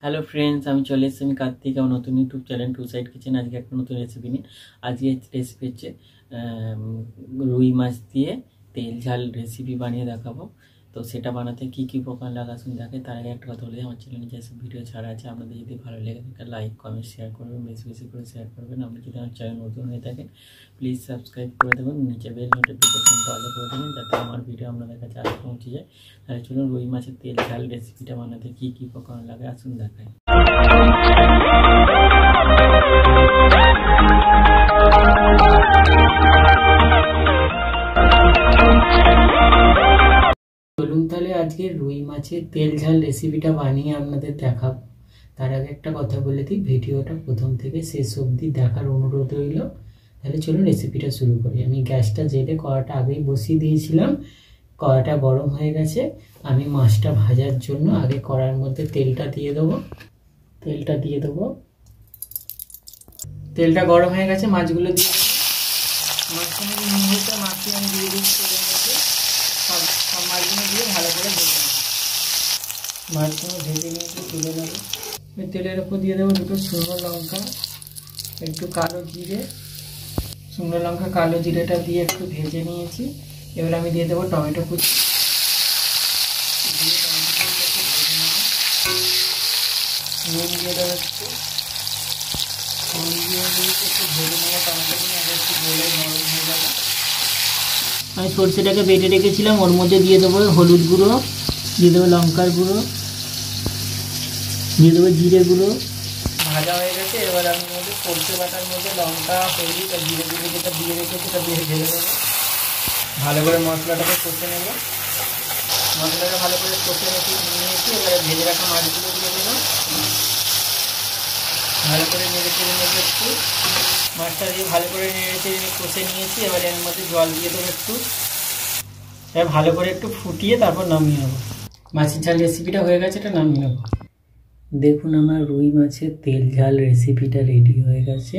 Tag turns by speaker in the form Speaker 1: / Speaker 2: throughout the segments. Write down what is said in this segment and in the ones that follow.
Speaker 1: Hello friends, আমি চলে এসেছি আমি কার্তিক আমার নতুন YouTube channel to side kitchen. আজকে একটা নতুন রেসিপি নিয়ে আজকে রেসিপি হচ্ছে রুই মাছ দিয়ে তেল ঝাল রেসিপি বানিয়ে দেখাবো। তো সেটা বানাতে কী কী উপকরণ লাগাসুন দেখে। তার আগে একটা কথা বলে আমার চ্যানেলে যেসব ভিডিও ছাড়া আছে, আপনাদের যদি ভালো লেগে থাকে লাইক কমেন্ট শেয়ার করবেন, বেশি বেশি করে শেয়ার করবেন। আপনি যদি আমার চ্যানেল নতুন হয়ে থাকেন প্লিজ সাবস্ক্রাইব করে দেবেন, নিচে বেল নোটিফিকেশনটা অল করে দেবেন যাতে আমার ভিডিও আপনাদের কাছে আগে পৌঁছে যায়। তাহলে চলুন রুই মাছের তেল ঝাল রেসিপিটা বানাতে কী কী উপকরণ লাগে আসুন দেখায়। চলুন তাহলে আজকে রুই মাছের তেল ঝাল রেসিপিটা বানিয়ে আপনাদের দেখাবো। তার আগে একটা কথা বলে দিই, ভিডিওটা প্রথম থেকে শেষ অবধি দেখার অনুরোধ রইল। তাহলে চলুন রেসিপিটা শুরু করি। আমি গ্যাসটা জেলে কড়াটা আগেই বসিয়ে দিয়েছিলাম, কড়াটা গরম হয়ে গেছে। আমি মাছটা ভাজার জন্য আগে কড়ার মধ্যে তেলটা দিয়ে দেবো। তেলটা গরম হয়ে গেছে, মাছগুলো দিয়ে দেবো। মাছগুলো মুহূর্তে মাছটি আমি দিয়ে দিচ্ছি তেলের মধ্যে। সব মাছগুলো দিয়ে ভালো করে ভেজে নেব। মাছগুলো ভেজে নিয়ে তুলে নেবো। তেলের ওপর দিয়ে দেবো দুটো শুকনো লঙ্কা, একটু কালো জিরে। শুকনো লঙ্কা কালো জিরেটা দিয়ে একটু ভেজে নিয়েছি। এবার আমি দিয়ে দেবো টমেটো কুচি। নুন দিয়ে দেবো একটু, নুন দিয়ে একটু ভেজে নেবো টমেটোগুলো, আগে একটু গলে নরম হয়ে যাবে। আমি সরষেটাকে বেটে রেখেছিলাম, ওর মধ্যে দিয়ে দেবো হলুদ গুঁড়ো, দিয়ে দেবো লঙ্কার গুঁড়ো, দিয়ে দেবো জিরে গুঁড়ো। ভাজা হয়ে গেছে, এবার আমি মধ্যে সরষে বাটার মধ্যে লঙ্কা হলুদ আর জিরে গুঁড়ো যেটা দিয়ে রেখেছি সেটা দিয়ে ঢেলে দেবো। ভালো করে মশলাটাকে কষে নেব। মশলাটা ভালো করে কষে নিয়েছি, এবারে ভেজে রাখা মাছগুলো দিয়ে দেবো। ভালো করে নেড়ে চেড়ে নেবো একটু। মাছটা দিয়ে ভালো করে নেড়ে চেড়ে কষে নিয়েছি, এবারে এর মধ্যে জল দিয়ে দেবো একটু। এবার ভালো করে একটু ফুটিয়ে তারপর নামিয়ে নেবো। মাছের ঝাল রেসিপিটা হয়ে গেছে, এটা নামিয়ে নেবো। দেখুন আমার রুই মাছের তেল ঝাল রেসিপিটা রেডি হয়ে গেছে।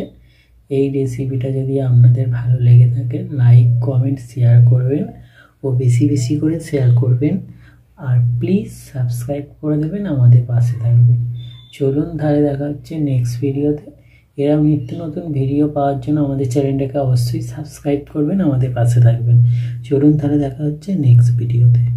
Speaker 1: এই রেসিপিটা যদি আপনাদের ভালো লেগে থাকে লাইক কমেন্ট শেয়ার করবেন ও বেশি বেশি করে শেয়ার করবেন। আর প্লিজ সাবস্ক্রাইব করে দেবেন, আমাদের পাশে থাকবেন। চলুন তাহলে দেখা হচ্ছে নেক্সট ভিডিওতে। এরকম নিত্য নতুন ভিডিও পাওয়ার জন্য আমাদের চ্যানেলটাকে অবশ্যই সাবস্ক্রাইব করবেন, আমাদের পাশে থাকবেন। চলুন তাহলে দেখা হচ্ছে নেক্সট ভিডিওতে।